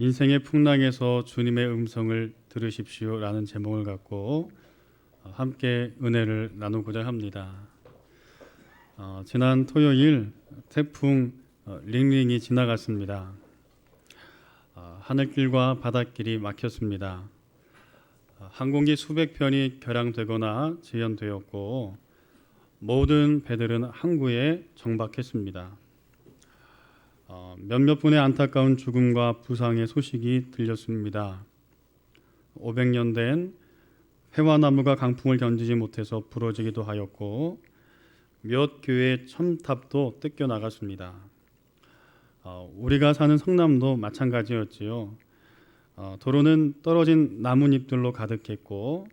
인생의 풍랑에서 주님의 음성을 들으십시오라는 제목을 갖고 함께 은혜를 나누고자 합니다. 지난 토요일 태풍 링링이 지나갔습니다. 하늘길과 바닷길이 막혔습니다. 항공기 수백 편이 결항되거나 지연되었고 모든 배들은 항구에 정박했습니다. 몇몇 분의 안타까운 죽음과 부상의 소식이 들렸습니다. 500년 된 회화나무가 강풍을 견디지 못해서 부러지기도 하였고 몇 교회의 첨탑도 뜯겨 나갔습니다. 우리가 사는 성남도 마찬가지였지요. 도로는 떨어진 나뭇잎들로 가득했고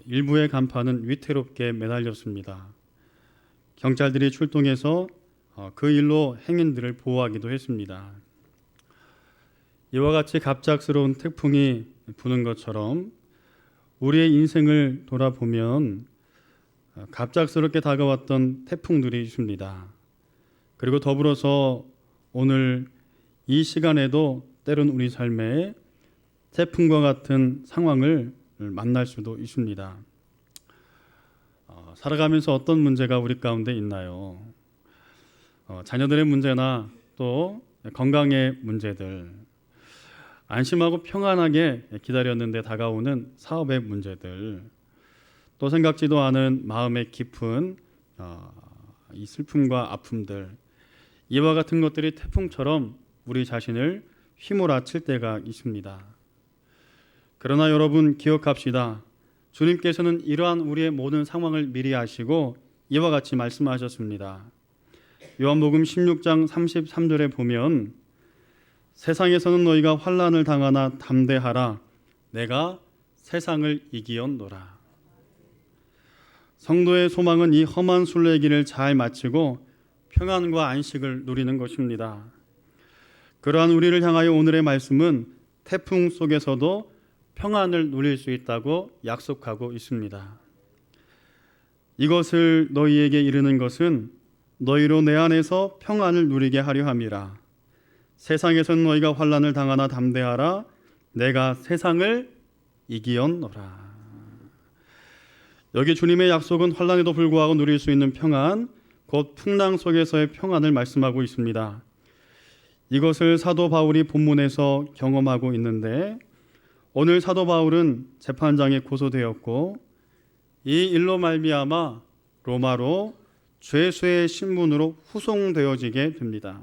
일부의 간판은 위태롭게 매달렸습니다. 경찰들이 출동해서 그 일로 행인들을 보호하기도 했습니다. 이와 같이 갑작스러운 태풍이 부는 것처럼 우리의 인생을 돌아보면 갑작스럽게 다가왔던 태풍들이 있습니다. 그리고 더불어서 오늘 이 시간에도 때론 우리 삶에 태풍과 같은 상황을 만날 수도 있습니다. 살아가면서 어떤 문제가 우리 가운데 있나요? 자녀들의 문제나 또 건강의 문제들, 안심하고 평안하게 기다렸는데 다가오는 사업의 문제들, 또 생각지도 않은 마음의 깊은 이 슬픔과 아픔들, 이와 같은 것들이 태풍처럼 우리 자신을 휘몰아칠 때가 있습니다. 그러나 여러분 기억합시다. 주님께서는 이러한 우리의 모든 상황을 미리 아시고 이와 같이 말씀하셨습니다. 요한복음 16장 33절에 보면 세상에서는 너희가 환난을 당하나 담대하라. 내가 세상을 이기었노라. 성도의 소망은 이 험한 순례길을 잘 마치고 평안과 안식을 누리는 것입니다. 그러한 우리를 향하여 오늘의 말씀은 태풍 속에서도 평안을 누릴 수 있다고 약속하고 있습니다. 이것을 너희에게 이르는 것은 너희로 내 안에서 평안을 누리게 하려 함이라. 세상에서는 너희가 환난을 당하나 담대하라. 내가 세상을 이기었노라. 여기 주님의 약속은 환난에도 불구하고 누릴 수 있는 평안, 곧 풍랑 속에서의 평안을 말씀하고 있습니다. 이것을 사도 바울이 본문에서 경험하고 있는데 오늘 사도 바울은 재판장에 고소되었고 이 일로 말미암아 로마로 죄수의 신분으로 후송되어지게 됩니다.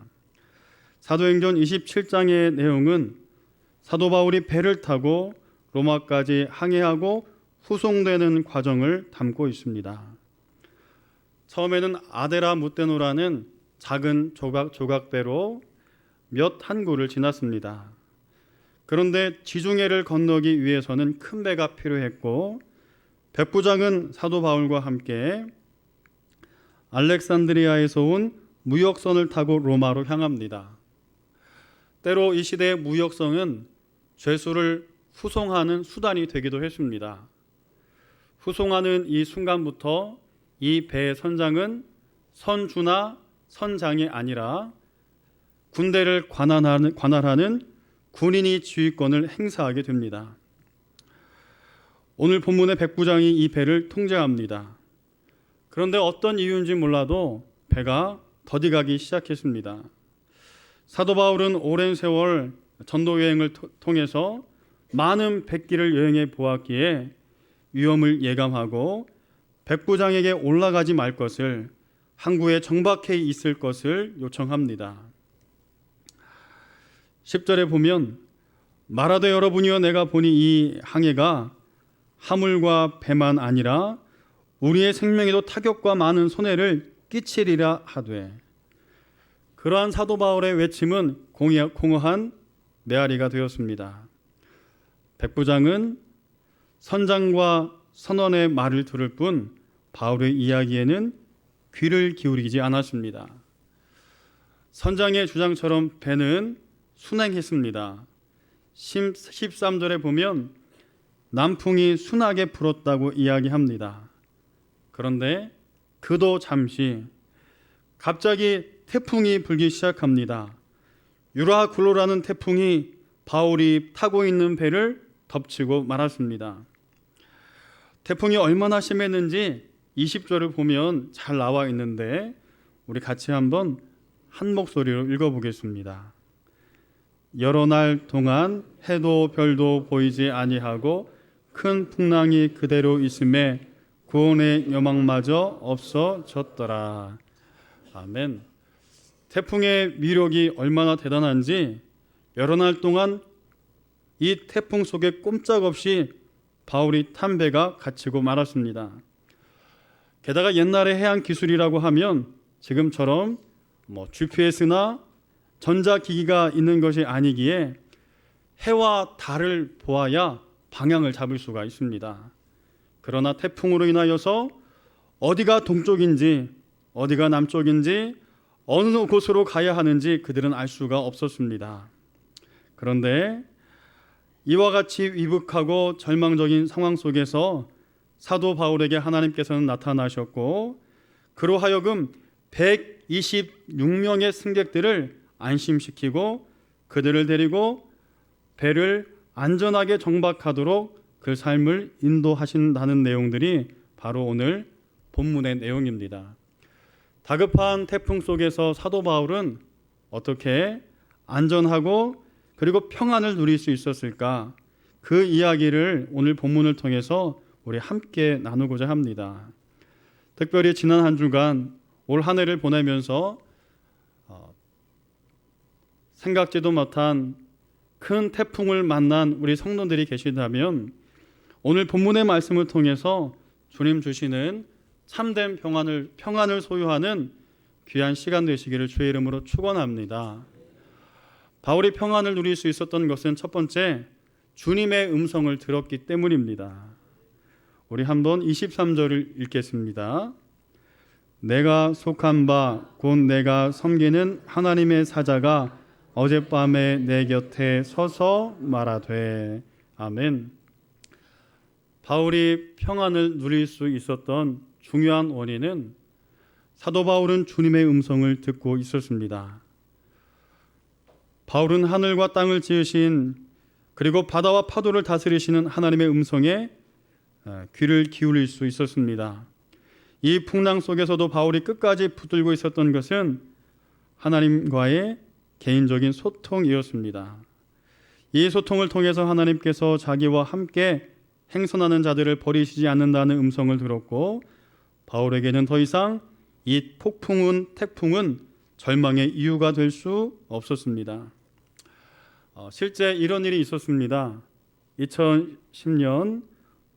사도행전 27장의 내용은 사도 바울이 배를 타고 로마까지 항해하고 후송되는 과정을 담고 있습니다. 처음에는 아데라 무테노라는 작은 조각배로 몇 항구를 지났습니다. 그런데 지중해를 건너기 위해서는 큰 배가 필요했고 백부장은 사도 바울과 함께 알렉산드리아에서 온 무역선을 타고 로마로 향합니다. 때로 이 시대의 무역선은 죄수를 후송하는 수단이 되기도 했습니다. 후송하는 이 순간부터 이 배의 선장은 선주나 선장이 아니라 군대를 관할하는 군인이 지휘권을 행사하게 됩니다. 오늘 본문의 백부장이 이 배를 통제합니다. 그런데 어떤 이유인지 몰라도 배가 더디가기 시작했습니다. 사도 바울은 오랜 세월 전도 여행을 통해서 많은 백기를 여행해 보았기에 위험을 예감하고 백부장에게 올라가지 말 것을, 항구에 정박해 있을 것을 요청합니다. 10절에 보면 말하되 여러분이여 내가 보니 이 항해가 화물과 배만 아니라 우리의 생명에도 타격과 많은 손해를 끼치리라 하되. 그러한 사도 바울의 외침은 공허한 메아리가 되었습니다. 백부장은 선장과 선원의 말을 들을 뿐 바울의 이야기에는 귀를 기울이지 않았습니다. 선장의 주장처럼 배는 순항했습니다. 13절에 보면 남풍이 순하게 불었다고 이야기합니다. 그런데 그도 잠시 갑자기 태풍이 불기 시작합니다. 유라굴로라는 태풍이 바울이 타고 있는 배를 덮치고 말았습니다. 태풍이 얼마나 심했는지 20절을 보면 잘 나와 있는데 우리 같이 한번 한 목소리로 읽어보겠습니다. 여러 날 동안 해도 별도 보이지 아니하고 큰 풍랑이 그대로 있음에 구원의 여망마저 없어졌더라. 아멘. 태풍의 위력이 얼마나 대단한지 여러 날 동안 이 태풍 속에 꼼짝없이 바울이 탄 배가 갇히고 말았습니다. 게다가 옛날의 해양 기술이라고 하면 지금처럼 GPS나 전자기기가 있는 것이 아니기에 해와 달을 보아야 방향을 잡을 수가 있습니다. 그러나 태풍으로 인하여서 어디가 동쪽인지 어디가 남쪽인지 어느 곳으로 가야 하는지 그들은 알 수가 없었습니다. 그런데 이와 같이 위급하고 절망적인 상황 속에서 사도 바울에게 하나님께서는 나타나셨고 그로 하여금 126명의 승객들을 안심시키고 그들을 데리고 배를 안전하게 정박하도록 그 삶을 인도하신다는 내용들이 바로 오늘 본문의 내용입니다. 다급한 태풍 속에서 사도 바울은 어떻게 안전하고 그리고 평안을 누릴 수 있었을까? 그 이야기를 오늘 본문을 통해서 우리 함께 나누고자 합니다. 특별히 지난 한 주간 올 한 해를 보내면서 생각지도 못한 큰 태풍을 만난 우리 성도들이 계시다면 오늘 본문의 말씀을 통해서 주님 주시는 참된 평안을 소유하는 귀한 시간 되시기를 주의 이름으로 축원합니다. 바울이 평안을 누릴 수 있었던 것은 첫 번째, 주님의 음성을 들었기 때문입니다. 우리 한번 23절을 읽겠습니다. 내가 속한 바 곧 내가 섬기는 하나님의 사자가 어젯밤에 내 곁에 서서 말하되. 아멘. 바울이 평안을 누릴 수 있었던 중요한 원인은 사도 바울은 주님의 음성을 듣고 있었습니다. 바울은 하늘과 땅을 지으신 그리고 바다와 파도를 다스리시는 하나님의 음성에 귀를 기울일 수 있었습니다. 이 풍랑 속에서도 바울이 끝까지 붙들고 있었던 것은 하나님과의 개인적인 소통이었습니다. 이 소통을 통해서 하나님께서 자기와 함께 행선하는 자들을 버리시지 않는다는 음성을 들었고 바울에게는 더 이상 이 태풍은 절망의 이유가 될 수 없었습니다. 실제 이런 일이 있었습니다. 2010년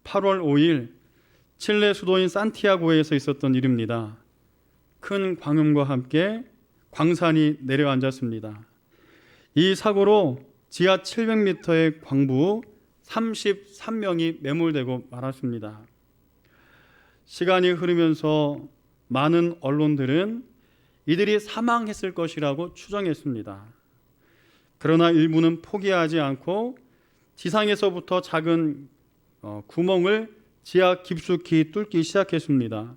8월 5일 칠레 수도인 산티아고에서 있었던 일입니다. 큰 광음과 함께 광산이 내려앉았습니다. 이 사고로 지하 700m의 광부 33명이 매몰되고 말았습니다. 시간이 흐르면서 많은 언론들은 이들이 사망했을 것이라고 추정했습니다. 그러나 일부는 포기하지 않고 지상에서부터 작은 구멍을 지하 깊숙이 뚫기 시작했습니다.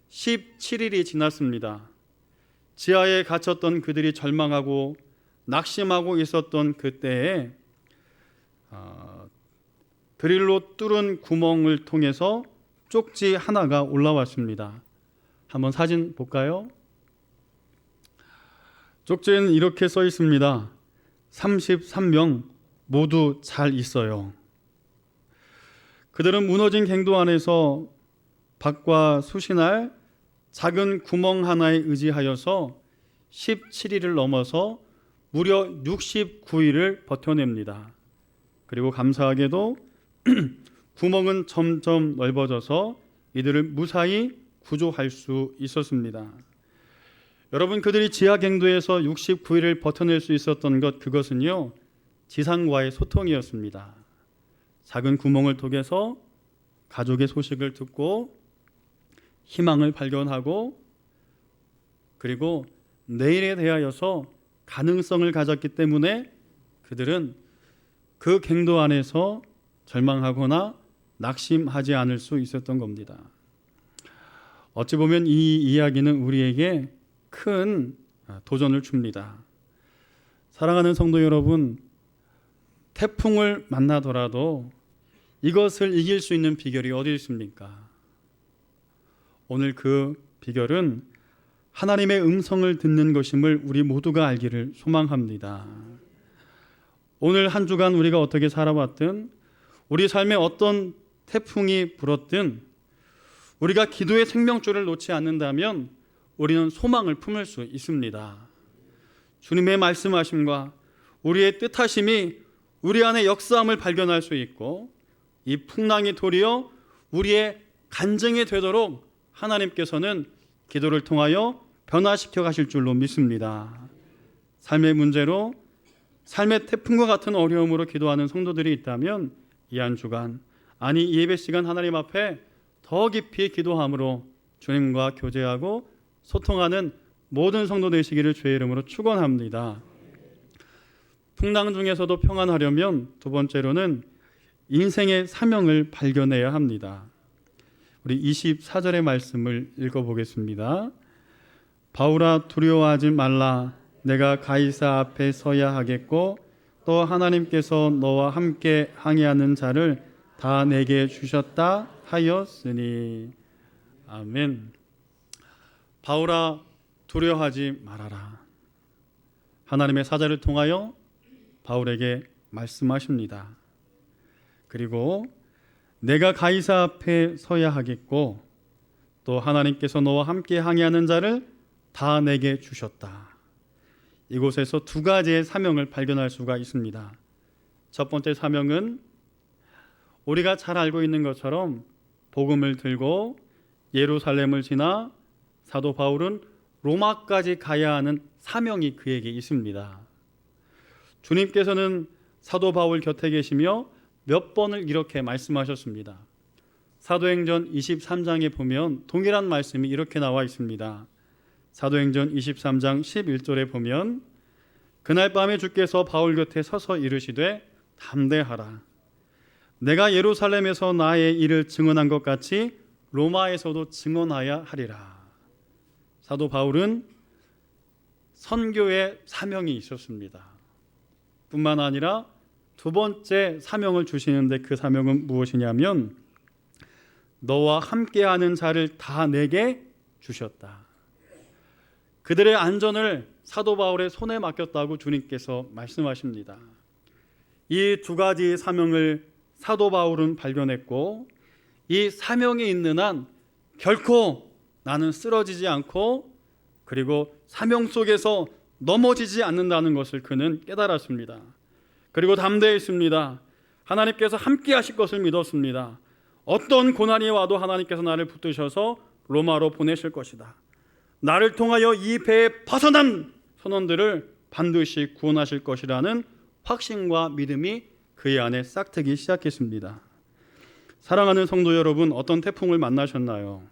17일이 지났습니다. 지하에 갇혔던 그들이 절망하고 낙심하고 있었던 그때에 드릴로 뚫은 구멍을 통해서 쪽지 하나가 올라왔습니다. 한번 사진 볼까요? 쪽지에는 이렇게 써 있습니다. 33명 모두 잘 있어요. 그들은 무너진 갱도 안에서 밖과 수신할 작은 구멍 하나에 의지하여서 17일을 넘어서 무려 69일을 버텨냅니다. 그리고 감사하게도 구멍은 점점 넓어져서 이들을 무사히 구조할 수 있었습니다. 여러분, 그들이 지하 갱도에서 69일을 버텨낼 수 있었던 그것은요, 지상과의 소통이었습니다. 작은 구멍을 통해서 가족의 소식을 듣고 희망을 발견하고 그리고 내일에 대하여서 가능성을 가졌기 때문에 그들은 그 갱도 안에서 절망하거나 낙심하지 않을 수 있었던 겁니다. 어찌 보면 이 이야기는 우리에게 큰 도전을 줍니다. 사랑하는 성도 여러분, 태풍을 만나더라도 이것을 이길 수 있는 비결이 어디 있습니까? 오늘 그 비결은 하나님의 음성을 듣는 것임을 우리 모두가 알기를 소망합니다. 오늘 한 주간 우리가 어떻게 살아왔든, 우리 삶에 어떤 태풍이 불었든, 우리가 기도의 생명줄을 놓지 않는다면 우리는 소망을 품을 수 있습니다. 주님의 말씀하심과 우리의 뜻하심이 우리 안에 역사함을 발견할 수 있고, 이 풍랑이 도리어 우리의 간증이 되도록 하나님께서는 기도를 통하여 변화시켜 가실 줄로 믿습니다. 삶의 문제로, 삶의 태풍과 같은 어려움으로 기도하는 성도들이 있다면 이 한 주간, 아니 이 예배 시간 하나님 앞에 더 깊이 기도함으로 주님과 교제하고 소통하는 모든 성도 되시기를 주의 이름으로 축원합니다. 풍랑 중에서도 평안하려면 두 번째로는 인생의 사명을 발견해야 합니다. 우리 24절의 말씀을 읽어보겠습니다. 바울아, 두려워하지 말라. 내가 가이사 앞에 서야 하겠고 또 하나님께서 너와 함께 항해하는 자를 다 내게 주셨다 하였으니. 아멘. 바울아, 두려워하지 말아라. 하나님의 사자를 통하여 바울에게 말씀하십니다. 그리고 내가 가이사 앞에 서야 하겠고 또 하나님께서 너와 함께 항해하는 자를 다 내게 주셨다. 이곳에서 두 가지의 사명을 발견할 수가 있습니다. 첫 번째 사명은 우리가 잘 알고 있는 것처럼 복음을 들고 예루살렘을 지나 사도 바울은 로마까지 가야 하는 사명이 그에게 있습니다. 주님께서는 사도 바울 곁에 계시며 몇 번을 이렇게 말씀하셨습니다. 사도행전 23장에 보면 동일한 말씀이 이렇게 나와 있습니다. 사도행전 23장 11절에 보면 그날 밤에 주께서 바울 곁에 서서 이르시되 담대하라. 내가 예루살렘에서 나의 일을 증언한 것 같이 로마에서도 증언하야 하리라. 사도 바울은 선교의 사명이 있었습니다. 뿐만 아니라 두 번째 사명을 주시는데 그 사명은 무엇이냐면 너와 함께하는 자를 다 내게 주셨다. 그들의 안전을 사도 바울의 손에 맡겼다고 주님께서 말씀하십니다. 이 두 가지 사명을 사도 바울은 발견했고 이 사명이 있는 한 결코 나는 쓰러지지 않고 그리고 사명 속에서 넘어지지 않는다는 것을 그는 깨달았습니다. 그리고 담대했습니다. 하나님께서 함께 하실 것을 믿었습니다. 어떤 고난이 와도 하나님께서 나를 붙드셔서 로마로 보내실 것이다. 나를 통하여 이 배에 벗어난 선원들을 반드시 구원하실 것이라는 확신과 믿음이 그의 안에 싹트기 시작했습니다. 사랑하는 성도 여러분, 어떤 태풍을 만나셨나요?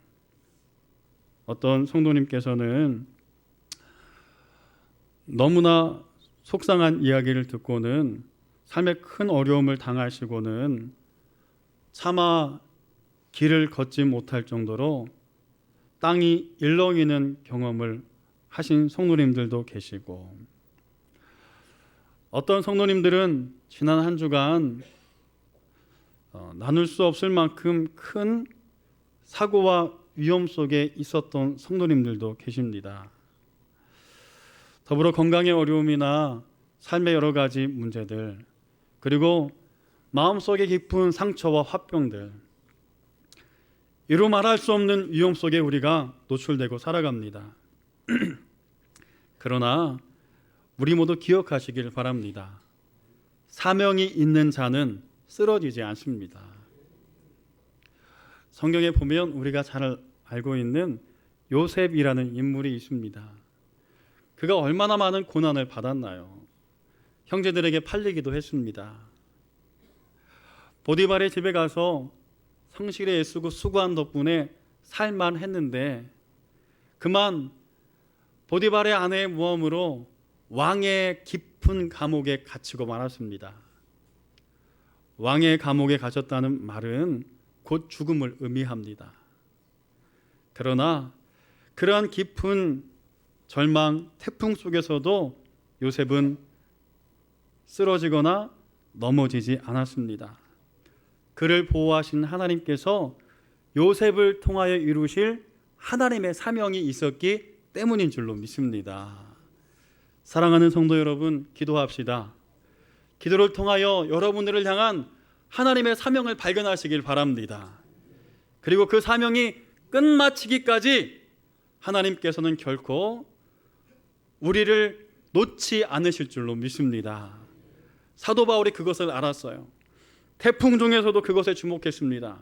어떤 성도님께서는 너무나 속상한 이야기를 듣고는 삶에 큰 어려움을 당하시고는 차마 길을 걷지 못할 정도로 땅이 일렁이는 경험을 하신 성도님들도 계시고 어떤 성도님들은 지난 한 주간 나눌 수 없을 만큼 큰 사고와 위험 속에 있었던 성도님들도 계십니다. 더불어 건강의 어려움이나 삶의 여러 가지 문제들, 그리고 마음속에 깊은 상처와 화병들, 이루 말할 수 없는 위험 속에 우리가 노출되고 살아갑니다. 그러나 우리 모두 기억하시길 바랍니다. 사명이 있는 자는 쓰러지지 않습니다. 성경에 보면 우리가 잘 알고 있는 요셉이라는 인물이 있습니다. 그가 얼마나 많은 고난을 받았나요? 형제들에게 팔리기도 했습니다. 보디발의 집에 가서 성실에 애쓰고 수고한 덕분에 살만 했는데 그만 보디발의 아내의 모함으로 왕의 깊은 감옥에 갇히고 말았습니다. 왕의 감옥에 갇혔다는 말은 곧 죽음을 의미합니다. 그러나 그러한 깊은 절망, 태풍 속에서도 요셉은 쓰러지거나 넘어지지 않았습니다. 그를 보호하신 하나님께서 요셉을 통하여 이루실 하나님의 사명이 있었기 때문인 줄로 믿습니다. 사랑하는 성도 여러분, 기도합시다. 기도를 통하여 여러분들을 향한 하나님의 사명을 발견하시길 바랍니다. 그리고 그 사명이 끝마치기까지 하나님께서는 결코 우리를 놓지 않으실 줄로 믿습니다. 사도 바울이 그것을 알았어요. 태풍 중에서도 그것에 주목했습니다.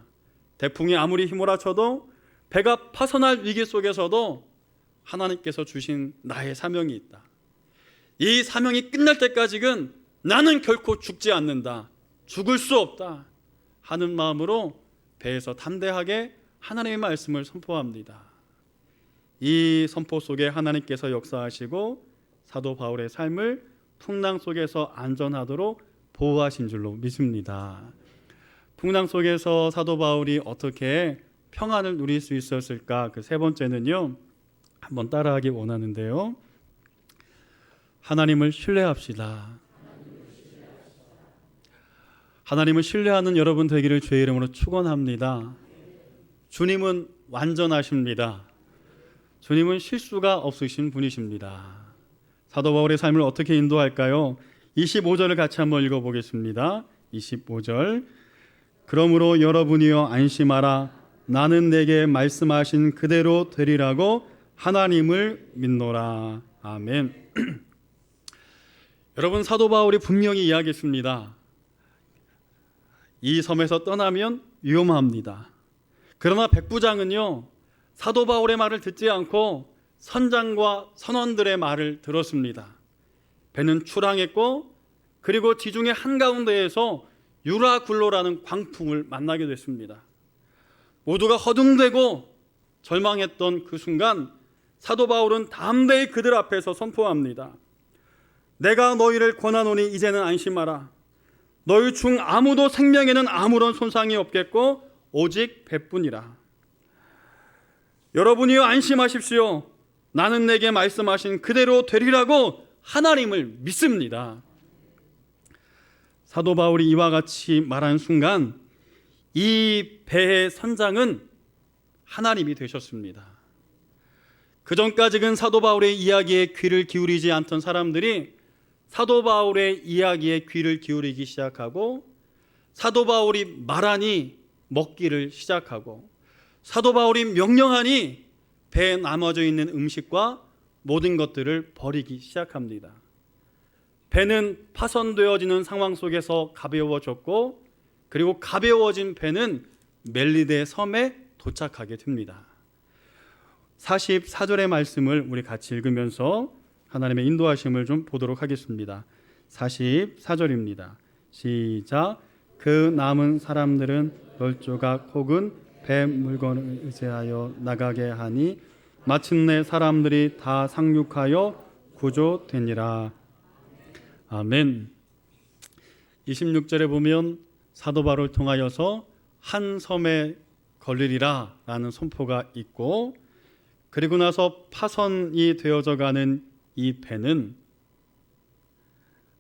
태풍이 아무리 휘몰아쳐도 배가 파손할 위기 속에서도 하나님께서 주신 나의 사명이 있다. 이 사명이 끝날 때까지는 나는 결코 죽지 않는다. 죽을 수 없다 하는 마음으로 배에서 담대하게 하나님의 말씀을 선포합니다. 이 선포 속에 하나님께서 역사하시고 사도 바울의 삶을 풍랑 속에서 안전하도록 보호하신 줄로 믿습니다. 풍랑 속에서 사도 바울이 어떻게 평안을 누릴 수 있었을까? 그 세 번째는요, 한번 따라하기 원하는데요, 하나님을 신뢰합시다. 하나님을 신뢰하는 여러분 되기를 주의 이름으로 축원합니다. 주님은 완전하십니다. 주님은 실수가 없으신 분이십니다. 사도 바울의 삶을 어떻게 인도할까요? 25절을 같이 한번 읽어보겠습니다. 25절. 그러므로 여러분이여 안심하라. 나는 내게 말씀하신 그대로 되리라고 하나님을 믿노라. 아멘. 여러분, 사도 바울이 분명히 이야기했습니다. 이 섬에서 떠나면 위험합니다. 그러나 백부장은요, 사도 바울의 말을 듣지 않고 선장과 선원들의 말을 들었습니다. 배는 출항했고, 그리고 지중해 한가운데에서 유라굴로라는 광풍을 만나게 됐습니다. 모두가 허둥대고 절망했던 그 순간 사도 바울은 담대히 그들 앞에서 선포합니다. 내가 너희를 권하노니 이제는 안심하라. 너희 중 아무도 생명에는 아무런 손상이 없겠고 오직 배뿐이라. 여러분이여 안심하십시오. 나는 내게 말씀하신 그대로 되리라고 하나님을 믿습니다. 사도 바울이 이와 같이 말한 순간 이 배의 선장은 하나님이 되셨습니다. 그 전까지는 사도 바울의 이야기에 귀를 기울이지 않던 사람들이 사도 바울의 이야기에 귀를 기울이기 시작하고, 사도 바울이 말하니 먹기를 시작하고, 사도 바울이 명령하니 배에 남아져 있는 음식과 모든 것들을 버리기 시작합니다. 배는 파손되어지는 상황 속에서 가벼워졌고, 그리고 가벼워진 배는 멜리데 섬에 도착하게 됩니다. 44절의 말씀을 우리 같이 읽으면서 하나님의 인도하심을 좀 보도록 하겠습니다. 44절입니다. 시작. 그 남은 사람들은 널조각 혹은 배 물건을 의지하여 나가게 하니 마침내 사람들이 다 상륙하여 구조되니라. 아멘. 26절에 보면 사도 바울을 통하여서 한 섬에 걸리리라 라는 선포가 있고, 그리고 나서 파선이 되어져 가는 이 배는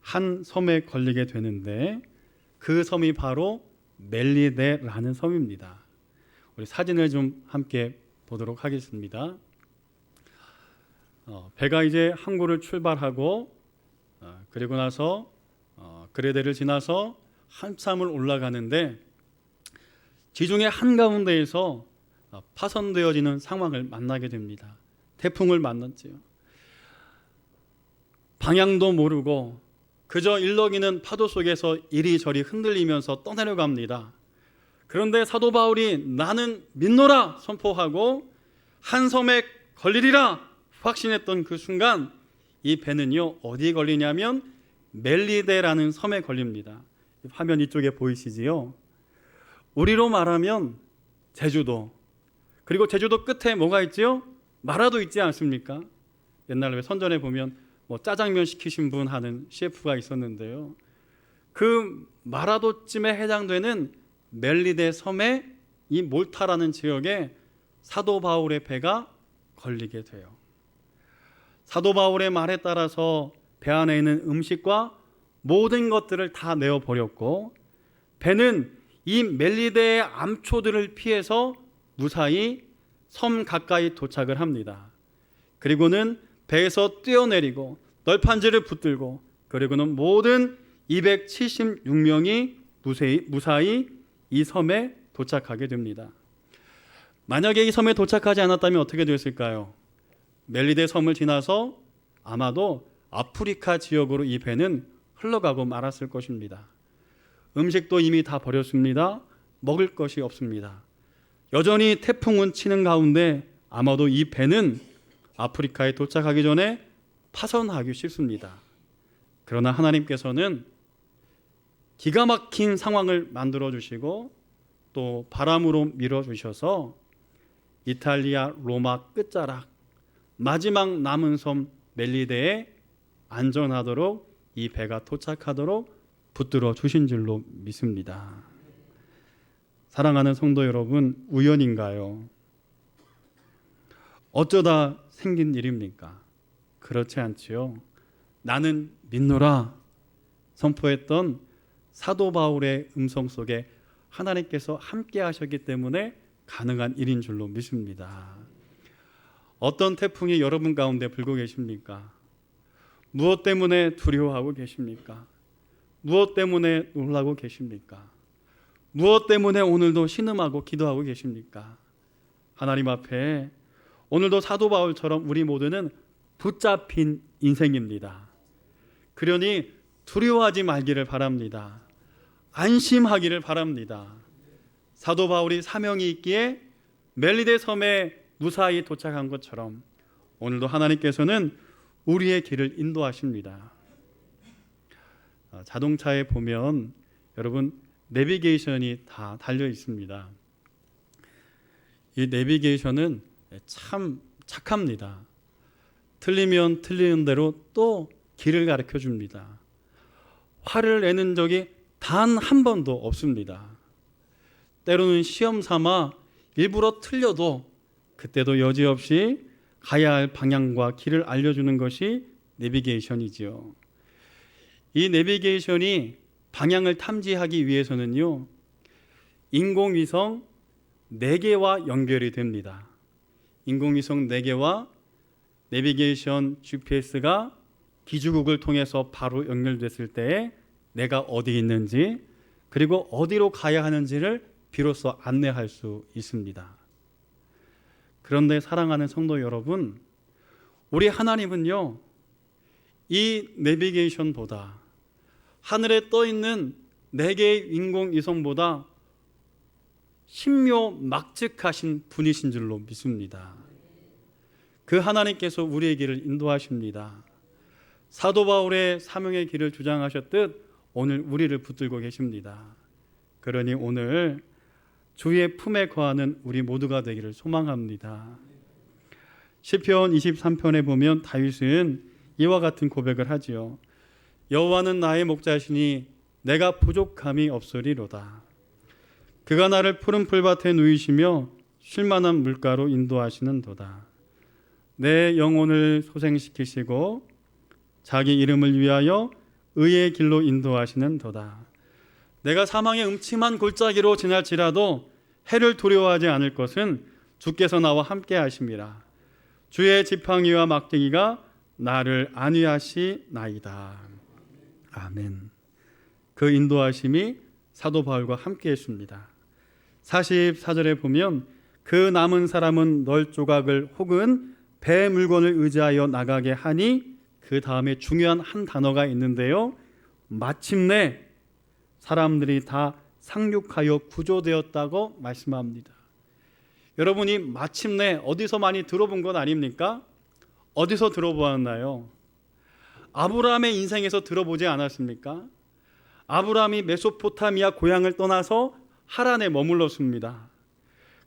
한 섬에 걸리게 되는데 그 섬이 바로 멜리데라는 섬입니다. 우리 사진을 좀 함께 보도록 하겠습니다. 배가 이제 항구를 출발하고 그리고 나서 그레데를 지나서 한참을 올라가는데 지중해 한가운데에서 파손되어지는 상황을 만나게 됩니다. 태풍을 만났지요. 방향도 모르고 그저 일렁이는 파도 속에서 이리저리 흔들리면서 떠내려갑니다. 그런데 사도 바울이 나는 믿노라 선포하고 한 섬에 걸리리라 확신했던 그 순간 이 배는요 어디에 걸리냐면 멜리데라는 섬에 걸립니다. 화면 이쪽에 보이시지요? 우리로 말하면 제주도, 그리고 제주도 끝에 뭐가 있지요? 마라도 있지 않습니까? 옛날에 선전에 보면 뭐 짜장면 시키신 분 하는 CF가 있었는데요. 그 마라도쯤에 해당되는 멜리데 섬의 이 몰타라는 지역에 사도 바울의 배가 걸리게 돼요. 사도 바울의 말에 따라서 배 안에 있는 음식과 모든 것들을 다 내어 버렸고 배는 이 멜리데의 암초들을 피해서 무사히 섬 가까이 도착을 합니다. 그리고는 배에서 뛰어내리고 널판지를 붙들고 그리고는 모든 276명이 무사히 이 섬에 도착하게 됩니다. 만약에 이 섬에 도착하지 않았다면 어떻게 됐을까요? 멜리데 섬을 지나서 아마도 아프리카 지역으로 이 배는 흘러가고 말았을 것입니다. 음식도 이미 다 버렸습니다. 먹을 것이 없습니다. 여전히 태풍은 치는 가운데 아마도 이 배는 아프리카에 도착하기 전에 파손하기 쉽습니다. 그러나 하나님께서는 기가 막힌 상황을 만들어 주시고 또 바람으로 밀어 주셔서 이탈리아 로마 끝자락 마지막 남은 섬 멜리데에 안전하도록 이 배가 도착하도록 붙들어 주신 줄로 믿습니다. 사랑하는 성도 여러분, 우연인가요? 어쩌다 생긴 일입니까? 그렇지 않지요. 나는 믿노라 선포했던 사도 바울의 음성 속에 하나님께서 함께 하셨기 때문에 가능한 일인 줄로 믿습니다. 어떤 태풍이 여러분 가운데 불고 계십니까? 무엇 때문에 두려워하고 계십니까? 무엇 때문에 놀라고 계십니까? 무엇 때문에 오늘도 신음하고 기도하고 계십니까? 하나님 앞에 오늘도 사도 바울처럼 우리 모두는 붙잡힌 인생입니다. 그러니 두려워하지 말기를 바랍니다. 안심하기를 바랍니다. 사도 바울이 사명이 있기에 멜리데 섬에 무사히 도착한 것처럼 오늘도 하나님께서는 우리의 길을 인도하십니다. 자동차에 보면 여러분 내비게이션이 다 달려 있습니다. 이 내비게이션은 참 착합니다. 틀리면 틀리는 대로 또 길을 가르쳐 줍니다. 화를 내는 적이 단 한 번도 없습니다. 때로는 시험 삼아 일부러 틀려도 그때도 여지없이 가야 할 방향과 길을 알려주는 것이 내비게이션이지요. 이 내비게이션이 방향을 탐지하기 위해서는요, 인공위성 4개와 연결이 됩니다. 인공위성 4개와 내비게이션 GPS가 기주국을 통해서 바로 연결됐을 때에 내가 어디 있는지 그리고 어디로 가야 하는지를 비로소 안내할 수 있습니다. 그런데 사랑하는 성도 여러분, 우리 하나님은요, 이 내비게이션보다 하늘에 떠 있는 4개의 인공위성보다 신묘막측하신 분이신 줄로 믿습니다. 그 하나님께서 우리의 길을 인도하십니다. 사도 바울의 사명의 길을 주장하셨듯 오늘 우리를 붙들고 계십니다. 그러니 오늘 주의 품에 거하는 우리 모두가 되기를 소망합니다. 시편 23편에 보면 다윗은 이와 같은 고백을 하지요. 여호와는 나의 목자시니 내가 부족함이 없으리로다. 그가 나를 푸른 풀밭에 누이시며 쉴만한 물가로 인도하시는도다. 내 영혼을 소생시키시고 자기 이름을 위하여 의의 길로 인도하시는도다. 내가 사망의 음침한 골짜기로 지날지라도 해를 두려워하지 않을 것은 주께서 나와 함께 하심이라. 주의 지팡이와 막대기가 나를 안위하시나이다. 아멘. 그 인도하심이 사도 바울과 함께 했습니다. 44절에 보면 그 남은 사람은 널 조각을 혹은 배 물건을 의지하여 나가게 하니 그 다음에 중요한 한 단어가 있는데요. 마침내 사람들이 다 상륙하여 구조되었다고 말씀합니다. 여러분이 마침내 어디서 많이 들어본 것 아닙니까? 어디서 들어보았나요? 아브라함의 인생에서 들어보지 않았습니까? 아브라함이 메소포타미아 고향을 떠나서 하란에 머물렀습니다.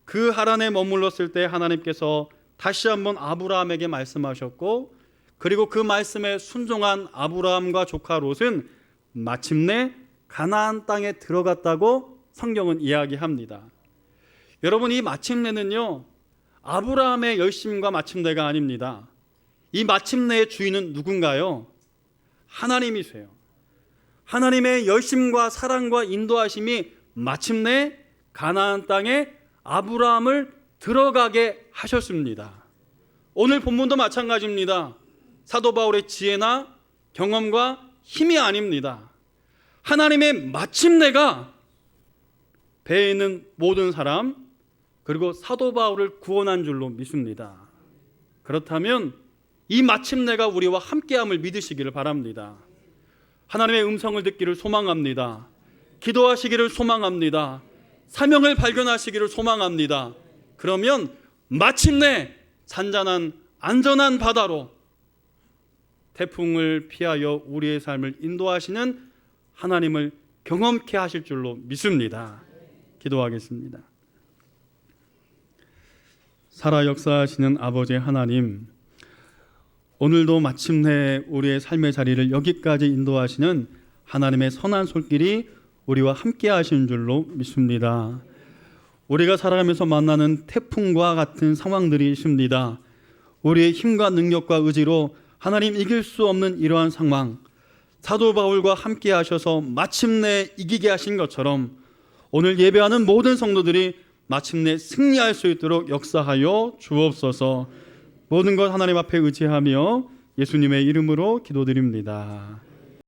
그 하란에 머물렀을 때 하나님께서 다시 한번 아브라함에게 말씀하셨고, 그리고 그 말씀에 순종한 아브라함과 조카 롯은 마침내 가나안 땅에 들어갔다고 성경은 이야기합니다. 여러분, 이 마침내는요, 아브라함의 열심과 마침내가 아닙니다. 이 마침내의 주인은 누군가요? 하나님이세요. 하나님의 열심과 사랑과 인도하심이 마침내 가나안 땅에 아브라함을 들어가게 하셨습니다. 오늘 본문도 마찬가지입니다. 사도 바울의 지혜나 경험과 힘이 아닙니다. 하나님의 마침내가 배에 있는 모든 사람 그리고 사도 바울을 구원한 줄로 믿습니다. 그렇다면 이 마침내가 우리와 함께함을 믿으시기를 바랍니다. 하나님의 음성을 듣기를 소망합니다. 기도하시기를 소망합니다. 사명을 발견하시기를 소망합니다. 그러면 마침내 잔잔한 안전한 바다로 태풍을 피하여 우리의 삶을 인도하시는 하나님을 경험케 하실 줄로 믿습니다. 기도하겠습니다. 살아 역사하시는 아버지 하나님, 오늘도 마침내 우리의 삶의 자리를 여기까지 인도하시는 하나님의 선한 손길이 우리와 함께 하시는 줄로 믿습니다. 우리가 살아가면서 만나는 태풍과 같은 상황들이 있습니다. 우리의 힘과 능력과 의지로 하나님 이길 수 없는 이러한 상황, 사도 바울과 함께 하셔서 마침내 이기게 하신 것처럼 오늘 예배하는 모든 성도들이 마침내 승리할 수 있도록 역사하여 주옵소서. 모든 것 하나님 앞에 의지하며 예수님의 이름으로 기도드립니다.